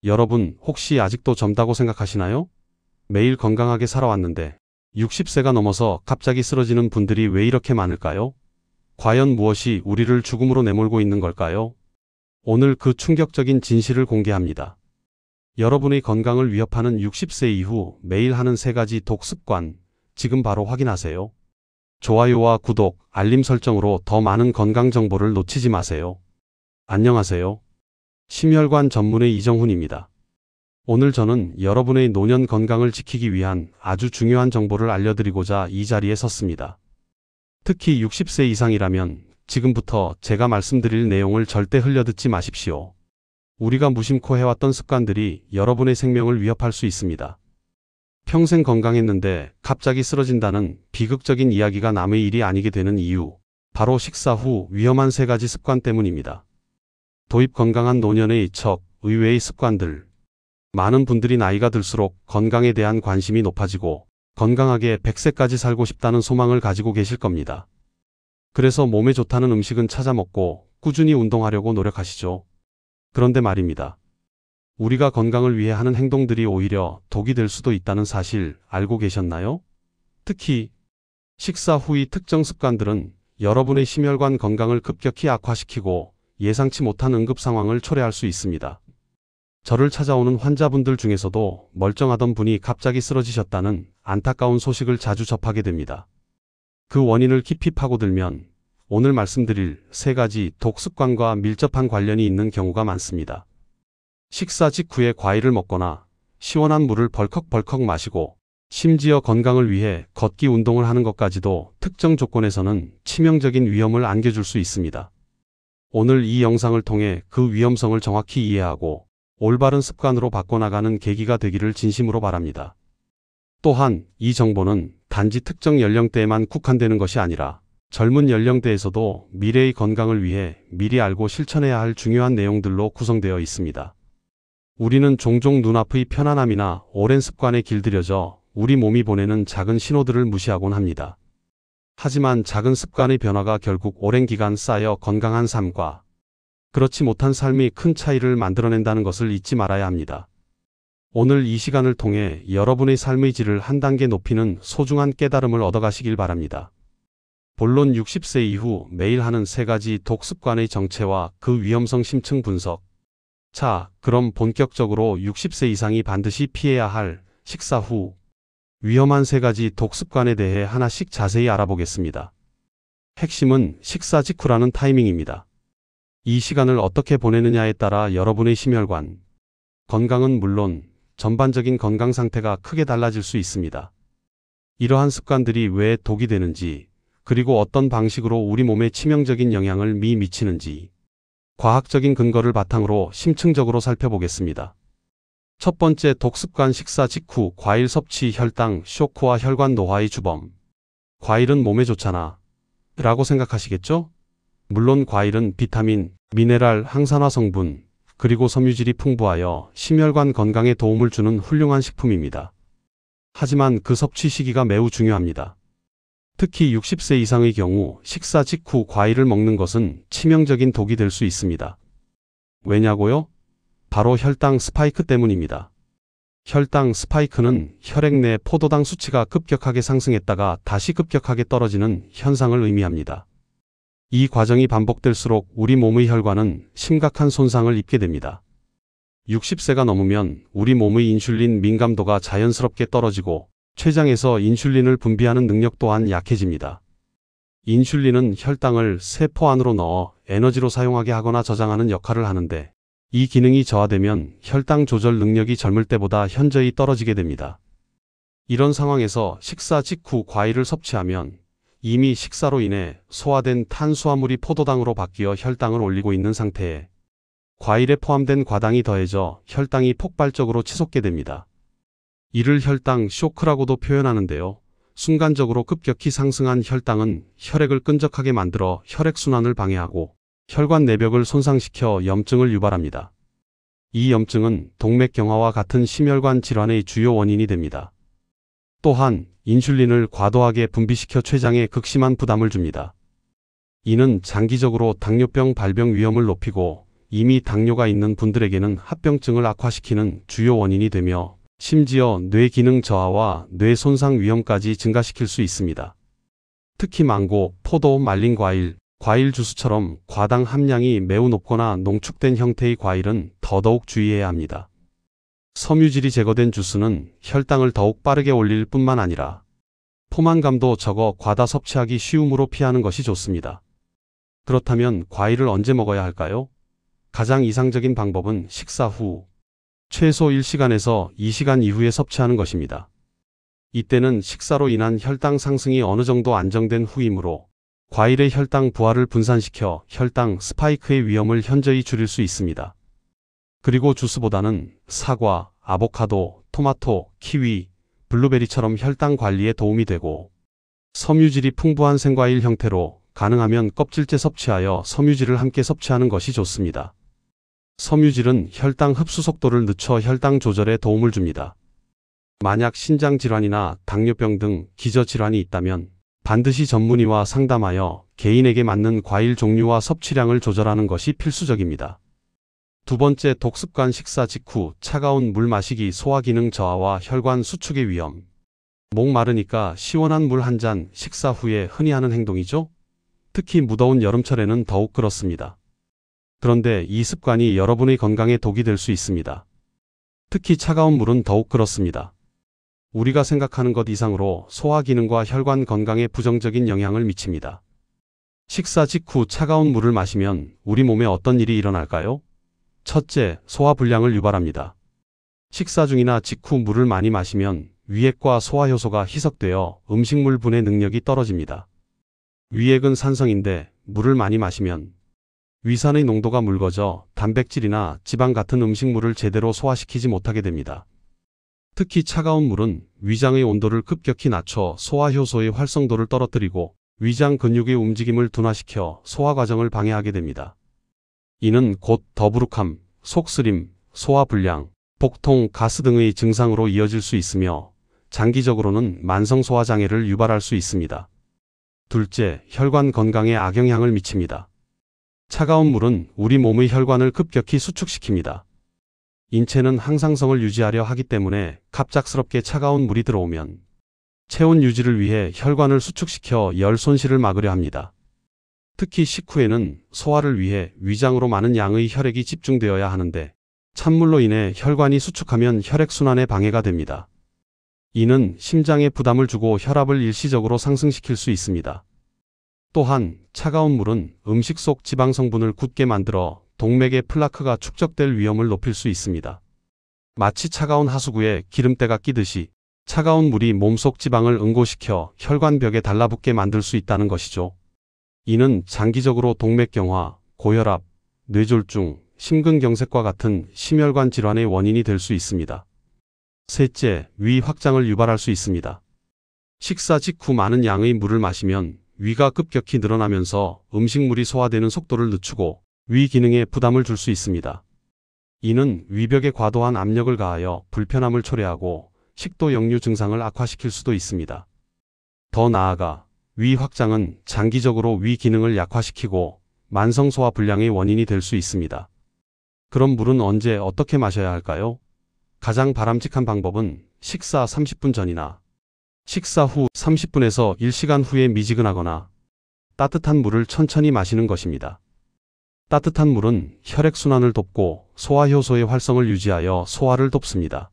여러분, 혹시 아직도 젊다고 생각하시나요? 매일 건강하게 살아왔는데 60세가 넘어서 갑자기 쓰러지는 분들이 왜 이렇게 많을까요? 과연 무엇이 우리를 죽음으로 내몰고 있는 걸까요? 오늘 그 충격적인 진실을 공개합니다. 여러분의 건강을 위협하는 60세 이후 매일 하는 3가지 독습관, 지금 바로 확인하세요. 좋아요와 구독, 알림 설정으로 더 많은 건강 정보를 놓치지 마세요. 안녕하세요. 심혈관 전문의 이정훈입니다. 오늘 저는 여러분의 노년 건강을 지키기 위한 아주 중요한 정보를 알려드리고자 이 자리에 섰습니다. 특히 60세 이상이라면 지금부터 제가 말씀드릴 내용을 절대 흘려듣지 마십시오. 우리가 무심코 해왔던 습관들이 여러분의 생명을 위협할 수 있습니다. 평생 건강했는데 갑자기 쓰러진다는 비극적인 이야기가 남의 일이 아니게 되는 이유, 바로 식사 후 위험한 3가지 습관 때문입니다. 도입 건강한 노년의 척, 의외의 습관들. 많은 분들이 나이가 들수록 건강에 대한 관심이 높아지고 건강하게 100세까지 살고 싶다는 소망을 가지고 계실 겁니다. 그래서 몸에 좋다는 음식은 찾아 먹고 꾸준히 운동하려고 노력하시죠. 그런데 말입니다. 우리가 건강을 위해 하는 행동들이 오히려 독이 될 수도 있다는 사실 알고 계셨나요? 특히 식사 후의 특정 습관들은 여러분의 심혈관 건강을 급격히 악화시키고 예상치 못한 응급 상황을 초래할 수 있습니다. 저를 찾아오는 환자분들 중에서도 멀쩡하던 분이 갑자기 쓰러지셨다는 안타까운 소식을 자주 접하게 됩니다. 그 원인을 깊이 파고들면 오늘 말씀드릴 3가지 독습관과 밀접한 관련이 있는 경우가 많습니다. 식사 직후에 과일을 먹거나 시원한 물을 벌컥벌컥 마시고 심지어 건강을 위해 걷기 운동을 하는 것까지도 특정 조건에서는 치명적인 위험을 안겨줄 수 있습니다. 오늘 이 영상을 통해 그 위험성을 정확히 이해하고 올바른 습관으로 바꿔나가는 계기가 되기를 진심으로 바랍니다. 또한 이 정보는 단지 특정 연령대에만 국한되는 것이 아니라 젊은 연령대에서도 미래의 건강을 위해 미리 알고 실천해야 할 중요한 내용들로 구성되어 있습니다. 우리는 종종 눈앞의 편안함이나 오랜 습관에 길들여져 우리 몸이 보내는 작은 신호들을 무시하곤 합니다. 하지만 작은 습관의 변화가 결국 오랜 기간 쌓여 건강한 삶과 그렇지 못한 삶이 큰 차이를 만들어낸다는 것을 잊지 말아야 합니다. 오늘 이 시간을 통해 여러분의 삶의 질을 한 단계 높이는 소중한 깨달음을 얻어가시길 바랍니다. 본론 60세 이후 매일 하는 3가지 독습관의 정체와 그 위험성 심층 분석. 자, 그럼 본격적으로 60세 이상이 반드시 피해야 할 식사 후 위험한 3가지 독습관에 대해 하나씩 자세히 알아보겠습니다. 핵심은 식사 직후라는 타이밍입니다. 이 시간을 어떻게 보내느냐에 따라 여러분의 심혈관 건강은 물론 전반적인 건강 상태가 크게 달라질 수 있습니다. 이러한 습관들이 왜 독이 되는지, 그리고 어떤 방식으로 우리 몸에 치명적인 영향을 미치는지 과학적인 근거를 바탕으로 심층적으로 살펴보겠습니다. 첫 번째 독습관, 식사 직후 과일 섭취. 혈당 쇼크와 혈관 노화의 주범. 과일은 몸에 좋잖아 라고 생각하시겠죠? 물론 과일은 비타민, 미네랄, 항산화 성분, 그리고 섬유질이 풍부하여 심혈관 건강에 도움을 주는 훌륭한 식품입니다. 하지만 그 섭취 시기가 매우 중요합니다. 특히 60세 이상의 경우 식사 직후 과일을 먹는 것은 치명적인 독이 될 수 있습니다. 왜냐고요? 바로 혈당 스파이크 때문입니다. 혈당 스파이크는 혈액 내 포도당 수치가 급격하게 상승했다가 다시 급격하게 떨어지는 현상을 의미합니다. 이 과정이 반복될수록 우리 몸의 혈관은 심각한 손상을 입게 됩니다. 60세가 넘으면 우리 몸의 인슐린 민감도가 자연스럽게 떨어지고 췌장에서 인슐린을 분비하는 능력 또한 약해집니다. 인슐린은 혈당을 세포 안으로 넣어 에너지로 사용하게 하거나 저장하는 역할을 하는데 이 기능이 저하되면 혈당 조절 능력이 젊을 때보다 현저히 떨어지게 됩니다. 이런 상황에서 식사 직후 과일을 섭취하면 이미 식사로 인해 소화된 탄수화물이 포도당으로 바뀌어 혈당을 올리고 있는 상태에 과일에 포함된 과당이 더해져 혈당이 폭발적으로 치솟게 됩니다. 이를 혈당 쇼크라고도 표현하는데요. 순간적으로 급격히 상승한 혈당은 혈액을 끈적하게 만들어 혈액순환을 방해하고 혈관 내벽을 손상시켜 염증을 유발합니다. 이 염증은 동맥경화와 같은 심혈관 질환의 주요 원인이 됩니다. 또한 인슐린을 과도하게 분비시켜 췌장에 극심한 부담을 줍니다. 이는 장기적으로 당뇨병 발병 위험을 높이고 이미 당뇨가 있는 분들에게는 합병증을 악화시키는 주요 원인이 되며 심지어 뇌 기능 저하와 뇌 손상 위험까지 증가시킬 수 있습니다. 특히 망고, 포도, 말린 과일, 과일 주스처럼 과당 함량이 매우 높거나 농축된 형태의 과일은 더더욱 주의해야 합니다. 섬유질이 제거된 주스는 혈당을 더욱 빠르게 올릴 뿐만 아니라 포만감도 적어 과다 섭취하기 쉬움으로 피하는 것이 좋습니다. 그렇다면 과일을 언제 먹어야 할까요? 가장 이상적인 방법은 식사 후 최소 1시간에서 2시간 이후에 섭취하는 것입니다. 이때는 식사로 인한 혈당 상승이 어느 정도 안정된 후이므로 과일의 혈당 부하를 분산시켜 혈당 스파이크의 위험을 현저히 줄일 수 있습니다. 그리고 주스보다는 사과, 아보카도, 토마토, 키위, 블루베리처럼 혈당 관리에 도움이 되고 섬유질이 풍부한 생과일 형태로 가능하면 껍질째 섭취하여 섬유질을 함께 섭취하는 것이 좋습니다. 섬유질은 혈당 흡수 속도를 늦춰 혈당 조절에 도움을 줍니다. 만약 신장질환이나 당뇨병 등 기저질환이 있다면 반드시 전문의와 상담하여 개인에게 맞는 과일 종류와 섭취량을 조절하는 것이 필수적입니다. 두 번째, 독습관. 식사 직후 차가운 물 마시기. 소화기능 저하와 혈관 수축의 위험. 목 마르니까 시원한 물 한 잔. 식사 후에 흔히 하는 행동이죠? 특히 무더운 여름철에는 더욱 그렇습니다. 그런데 이 습관이 여러분의 건강에 독이 될 수 있습니다. 특히 차가운 물은 더욱 그렇습니다. 우리가 생각하는 것 이상으로 소화 기능과 혈관 건강에 부정적인 영향을 미칩니다. 식사 직후 차가운 물을 마시면 우리 몸에 어떤 일이 일어날까요? 첫째, 소화불량을 유발합니다. 식사 중이나 직후 물을 많이 마시면 위액과 소화효소가 희석되어 음식물 분해 능력이 떨어집니다. 위액은 산성인데 물을 많이 마시면 위산의 농도가 묽어져 단백질이나 지방 같은 음식물을 제대로 소화시키지 못하게 됩니다. 특히 차가운 물은 위장의 온도를 급격히 낮춰 소화효소의 활성도를 떨어뜨리고 위장 근육의 움직임을 둔화시켜 소화 과정을 방해하게 됩니다. 이는 곧 더부룩함, 속쓰림, 소화불량, 복통, 가스 등의 증상으로 이어질 수 있으며 장기적으로는 만성소화장애를 유발할 수 있습니다. 둘째, 혈관 건강에 악영향을 미칩니다. 차가운 물은 우리 몸의 혈관을 급격히 수축시킵니다. 인체는 항상성을 유지하려 하기 때문에 갑작스럽게 차가운 물이 들어오면 체온 유지를 위해 혈관을 수축시켜 열 손실을 막으려 합니다. 특히 식후에는 소화를 위해 위장으로 많은 양의 혈액이 집중되어야 하는데 찬물로 인해 혈관이 수축하면 혈액순환에 방해가 됩니다. 이는 심장에 부담을 주고 혈압을 일시적으로 상승시킬 수 있습니다. 또한 차가운 물은 음식 속 지방 성분을 굳게 만들어 동맥의 플라크가 축적될 위험을 높일 수 있습니다. 마치 차가운 하수구에 기름때가 끼듯이 차가운 물이 몸속 지방을 응고시켜 혈관벽에 달라붙게 만들 수 있다는 것이죠. 이는 장기적으로 동맥경화, 고혈압, 뇌졸중, 심근경색과 같은 심혈관 질환의 원인이 될 수 있습니다. 셋째, 위 확장을 유발할 수 있습니다. 식사 직후 많은 양의 물을 마시면 위가 급격히 늘어나면서 음식물이 소화되는 속도를 늦추고 위 기능에 부담을 줄 수 있습니다. 이는 위벽에 과도한 압력을 가하여 불편함을 초래하고 식도 역류 증상을 악화시킬 수도 있습니다. 더 나아가 위 확장은 장기적으로 위 기능을 약화시키고 만성소화 불량의 원인이 될 수 있습니다. 그럼 물은 언제 어떻게 마셔야 할까요? 가장 바람직한 방법은 식사 30분 전이나 식사 후 30분에서 1시간 후에 미지근하거나 따뜻한 물을 천천히 마시는 것입니다. 따뜻한 물은 혈액순환을 돕고 소화효소의 활성을 유지하여 소화를 돕습니다.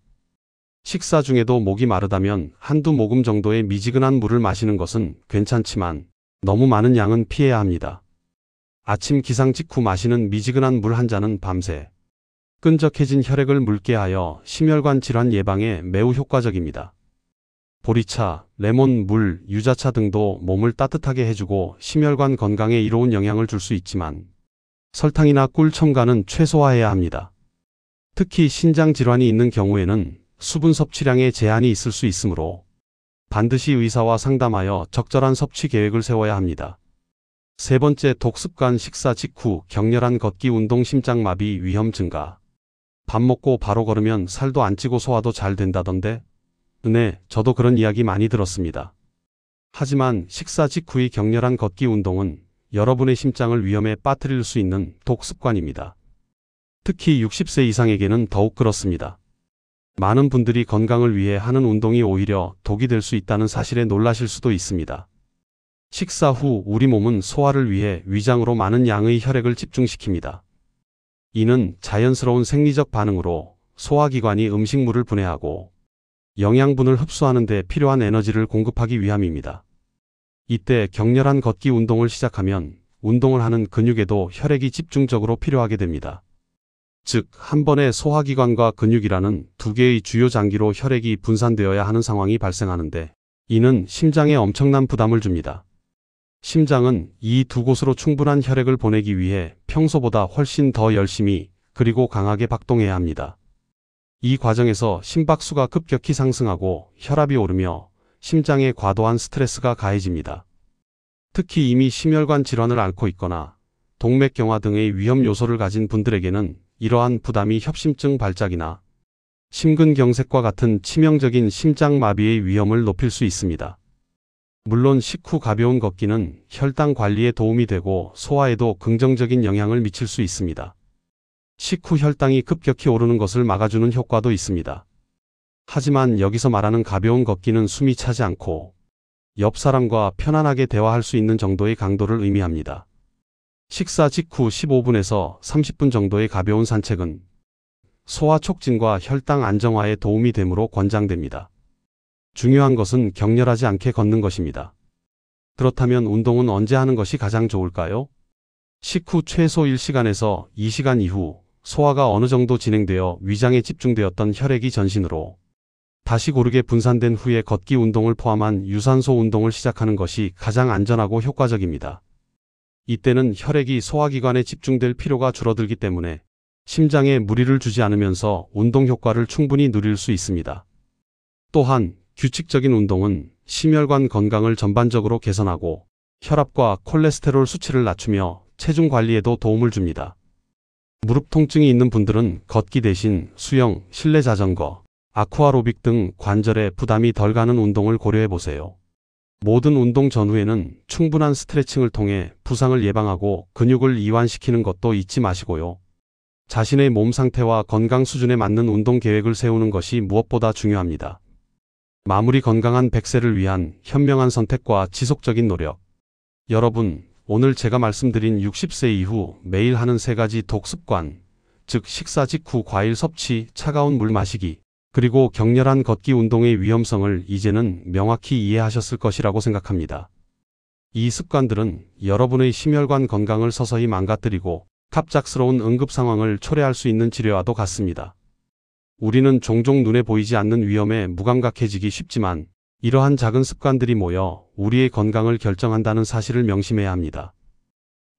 식사 중에도 목이 마르다면 한두 모금 정도의 미지근한 물을 마시는 것은 괜찮지만 너무 많은 양은 피해야 합니다. 아침 기상 직후 마시는 미지근한 물 한 잔은 밤새 끈적해진 혈액을 묽게 하여 심혈관 질환 예방에 매우 효과적입니다. 보리차, 레몬, 물, 유자차 등도 몸을 따뜻하게 해주고 심혈관 건강에 이로운 영향을 줄 수 있지만 설탕이나 꿀 첨가는 최소화해야 합니다. 특히 신장 질환이 있는 경우에는 수분 섭취량에 제한이 있을 수 있으므로 반드시 의사와 상담하여 적절한 섭취 계획을 세워야 합니다. 세 번째, 독습관. 식사 직후 격렬한 걷기 운동. 심장마비 위험 증가. 밥 먹고 바로 걸으면 살도 안 찌고 소화도 잘 된다던데? 네, 저도 그런 이야기 많이 들었습니다. 하지만 식사 직후의 격렬한 걷기 운동은 여러분의 심장을 위험에 빠뜨릴 수 있는 독습관입니다. 특히 60세 이상에게는 더욱 그렇습니다. 많은 분들이 건강을 위해 하는 운동이 오히려 독이 될 수 있다는 사실에 놀라실 수도 있습니다. 식사 후 우리 몸은 소화를 위해 위장으로 많은 양의 혈액을 집중시킵니다. 이는 자연스러운 생리적 반응으로 소화기관이 음식물을 분해하고 영양분을 흡수하는 데 필요한 에너지를 공급하기 위함입니다. 이때 격렬한 걷기 운동을 시작하면 운동을 하는 근육에도 혈액이 집중적으로 필요하게 됩니다. 즉, 한 번에 소화기관과 근육이라는 두 개의 주요 장기로 혈액이 분산되어야 하는 상황이 발생하는데, 이는 심장에 엄청난 부담을 줍니다. 심장은 이 두 곳으로 충분한 혈액을 보내기 위해 평소보다 훨씬 더 열심히 그리고 강하게 박동해야 합니다. 이 과정에서 심박수가 급격히 상승하고 혈압이 오르며 심장에 과도한 스트레스가 가해집니다. 특히 이미 심혈관 질환을 앓고 있거나 동맥경화 등의 위험 요소를 가진 분들에게는 이러한 부담이 협심증 발작이나 심근경색과 같은 치명적인 심장마비의 위험을 높일 수 있습니다. 물론 식후 가벼운 걷기는 혈당 관리에 도움이 되고 소화에도 긍정적인 영향을 미칠 수 있습니다. 식후 혈당이 급격히 오르는 것을 막아주는 효과도 있습니다. 하지만 여기서 말하는 가벼운 걷기는 숨이 차지 않고 옆 사람과 편안하게 대화할 수 있는 정도의 강도를 의미합니다. 식사 직후 15분에서 30분 정도의 가벼운 산책은 소화 촉진과 혈당 안정화에 도움이 되므로 권장됩니다. 중요한 것은 격렬하지 않게 걷는 것입니다. 그렇다면 운동은 언제 하는 것이 가장 좋을까요? 식후 최소 1시간에서 2시간 이후 소화가 어느 정도 진행되어 위장에 집중되었던 혈액이 전신으로 다시 고르게 분산된 후에 걷기 운동을 포함한 유산소 운동을 시작하는 것이 가장 안전하고 효과적입니다. 이때는 혈액이 소화기관에 집중될 필요가 줄어들기 때문에 심장에 무리를 주지 않으면서 운동 효과를 충분히 누릴 수 있습니다. 또한 규칙적인 운동은 심혈관 건강을 전반적으로 개선하고 혈압과 콜레스테롤 수치를 낮추며 체중 관리에도 도움을 줍니다. 무릎 통증이 있는 분들은 걷기 대신 수영, 실내 자전거, 아쿠아로빅 등 관절에 부담이 덜 가는 운동을 고려해 보세요. 모든 운동 전후에는 충분한 스트레칭을 통해 부상을 예방하고 근육을 이완시키는 것도 잊지 마시고요. 자신의 몸 상태와 건강 수준에 맞는 운동 계획을 세우는 것이 무엇보다 중요합니다. 마무리 건강한 100세를 위한 현명한 선택과 지속적인 노력. 여러분, 오늘 제가 말씀드린 60세 이후 매일 하는 3가지 독습관, 즉 식사 직후 과일 섭취, 차가운 물 마시기, 그리고 격렬한 걷기 운동의 위험성을 이제는 명확히 이해하셨을 것이라고 생각합니다. 이 습관들은 여러분의 심혈관 건강을 서서히 망가뜨리고 갑작스러운 응급 상황을 초래할 수 있는 지뢰와도 같습니다. 우리는 종종 눈에 보이지 않는 위험에 무감각해지기 쉽지만 이러한 작은 습관들이 모여 우리의 건강을 결정한다는 사실을 명심해야 합니다.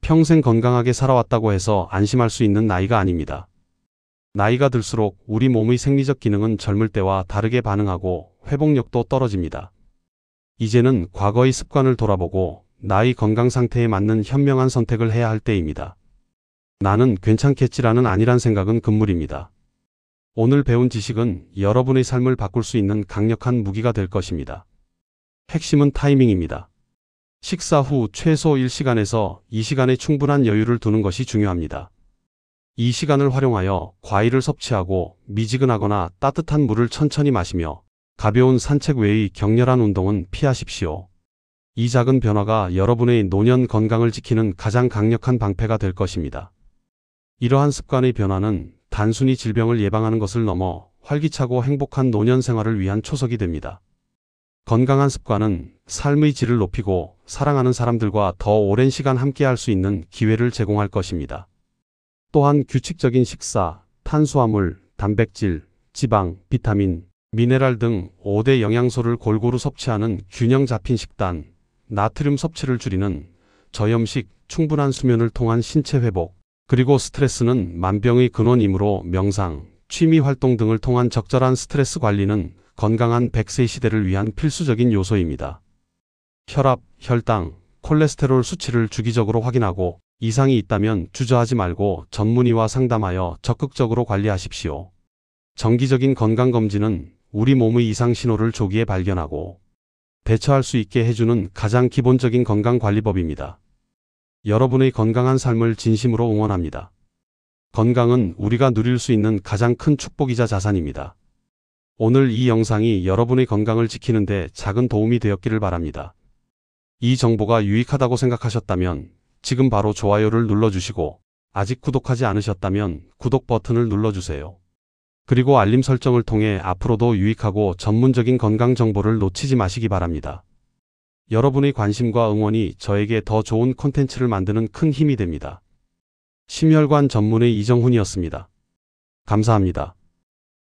평생 건강하게 살아왔다고 해서 안심할 수 있는 나이가 아닙니다. 나이가 들수록 우리 몸의 생리적 기능은 젊을 때와 다르게 반응하고 회복력도 떨어집니다. 이제는 과거의 습관을 돌아보고 나의 건강 상태에 맞는 현명한 선택을 해야 할 때입니다. 나는 괜찮겠지라는 아니란 생각은 금물입니다. 오늘 배운 지식은 여러분의 삶을 바꿀 수 있는 강력한 무기가 될 것입니다. 핵심은 타이밍입니다. 식사 후 최소 1시간에서 2시간의 충분한 여유를 두는 것이 중요합니다. 이 시간을 활용하여 과일을 섭취하고 미지근하거나 따뜻한 물을 천천히 마시며 가벼운 산책 외의 격렬한 운동은 피하십시오. 이 작은 변화가 여러분의 노년 건강을 지키는 가장 강력한 방패가 될 것입니다. 이러한 습관의 변화는 단순히 질병을 예방하는 것을 넘어 활기차고 행복한 노년 생활을 위한 초석이 됩니다. 건강한 습관은 삶의 질을 높이고 사랑하는 사람들과 더 오랜 시간 함께할 수 있는 기회를 제공할 것입니다. 또한 규칙적인 식사, 탄수화물, 단백질, 지방, 비타민, 미네랄 등 5대 영양소를 골고루 섭취하는 균형 잡힌 식단, 나트륨 섭취를 줄이는 저염식, 충분한 수면을 통한 신체 회복, 그리고 스트레스는 만병의 근원이므로 명상, 취미 활동 등을 통한 적절한 스트레스 관리는 건강한 100세 시대를 위한 필수적인 요소입니다. 혈압, 혈당, 콜레스테롤 수치를 주기적으로 확인하고 이상이 있다면 주저하지 말고 전문의와 상담하여 적극적으로 관리하십시오. 정기적인 건강검진은 우리 몸의 이상 신호를 조기에 발견하고 대처할 수 있게 해주는 가장 기본적인 건강관리법입니다. 여러분의 건강한 삶을 진심으로 응원합니다. 건강은 우리가 누릴 수 있는 가장 큰 축복이자 자산입니다. 오늘 이 영상이 여러분의 건강을 지키는데 작은 도움이 되었기를 바랍니다. 이 정보가 유익하다고 생각하셨다면 지금 바로 좋아요를 눌러주시고 아직 구독하지 않으셨다면 구독 버튼을 눌러주세요. 그리고 알림 설정을 통해 앞으로도 유익하고 전문적인 건강 정보를 놓치지 마시기 바랍니다. 여러분의 관심과 응원이 저에게 더 좋은 콘텐츠를 만드는 큰 힘이 됩니다. 심혈관 전문의 이정훈이었습니다. 감사합니다.